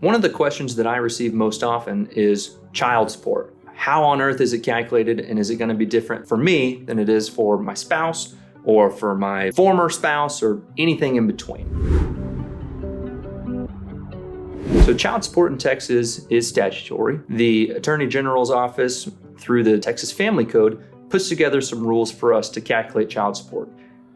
One of the questions that I receive most often is child support. How on earth is it calculated, and is it going to be different for me than it is for my spouse or for my former spouse or anything in between? So child support in Texas is statutory. The Attorney General's office, through the Texas Family Code, puts together some rules for us to calculate child support.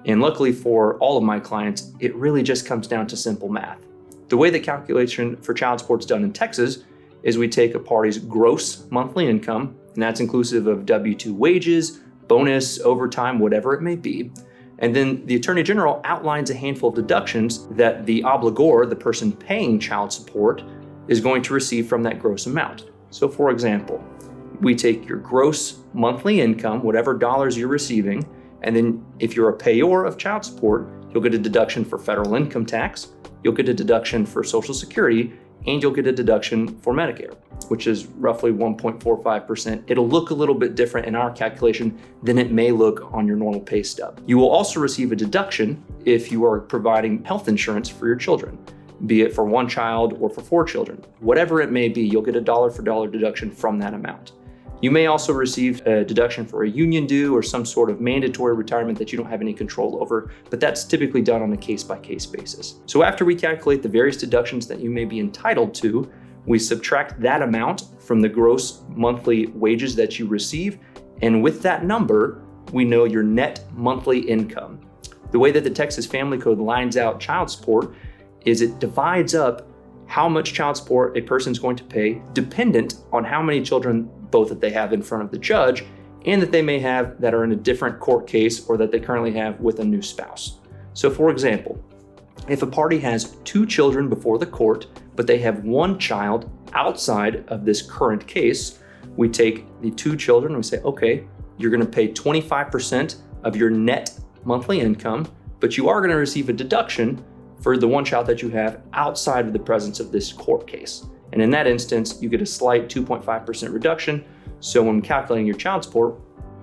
And luckily for all of my clients, it really just comes down to simple math. The way the calculation for child support is done in Texas is we take a party's gross monthly income, and that's inclusive of W-2 wages, bonus, overtime, whatever it may be. And then the Attorney General outlines a handful of deductions that the obligor, the person paying child support, is going to receive from that gross amount. So for example, we take your gross monthly income, whatever dollars you're receiving, and then if you're a payor of child support, you'll get a deduction for federal income tax, you'll get a deduction for Social Security, and you'll get a deduction for Medicare, which is roughly 1.45%. It'll look a little bit different in our calculation than it may look on your normal pay stub. You will also receive a deduction if you are providing health insurance for your children, be it for one child or for 4 children. Whatever it may be, you'll get a dollar for dollar deduction from that amount. You may also receive a deduction for a union due or some sort of mandatory retirement that you don't have any control over, but that's typically done on a case-by-case basis. So after we calculate the various deductions that you may be entitled to, we subtract that amount from the gross monthly wages that you receive, and with that number, we know your net monthly income. The way that the Texas Family Code lines out child support is it divides up how much child support a person's going to pay dependent on how many children both that they have in front of the judge and that they may have that are in a different court case or that they currently have with a new spouse. So for example, if a party has 2 children before the court, but they have 1 child outside of this current case, we take the 2 children and we say, okay, you're gonna pay 25% of your net monthly income, but you are gonna receive a deduction for the 1 child that you have outside of the presence of this court case. And in that instance, you get a slight 2.5% reduction. So when calculating your child support,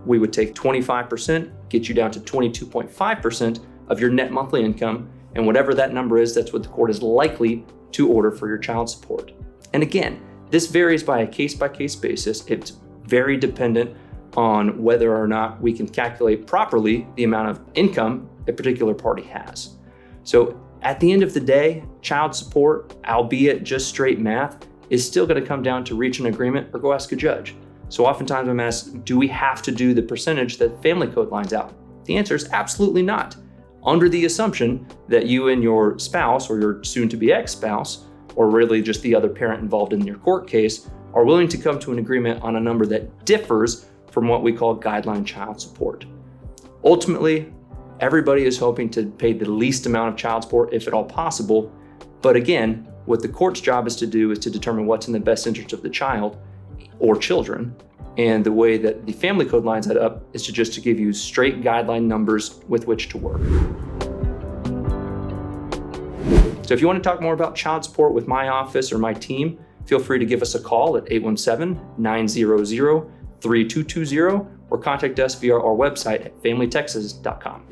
we would take 25%, get you down to 22.5% of your net monthly income. And whatever that number is, that's what the court is likely to order for your child support. And again, this varies by a case-by-case basis. It's very dependent on whether or not we can calculate properly the amount of income a particular party has. So at the end of the day, child support, albeit just straight math, is still going to come down to reach an agreement or go ask a judge. So oftentimes I'm asked, do we have to do the percentage that Family Code lines out? The answer is absolutely not. Under the assumption that you and your spouse or your soon-to-be ex-spouse, or really just the other parent involved in your court case, are willing to come to an agreement on a number that differs from what we call guideline child support. Ultimately, everybody is hoping to pay the least amount of child support if at all possible. But again, what the court's job is to do is to determine what's in the best interest of the child or children. And the way that the Family Code lines that up is to give you straight guideline numbers with which to work. So if you want to talk more about child support with my office or my team, feel free to give us a call at 817-900-3220 or contact us via our website at familytexas.com.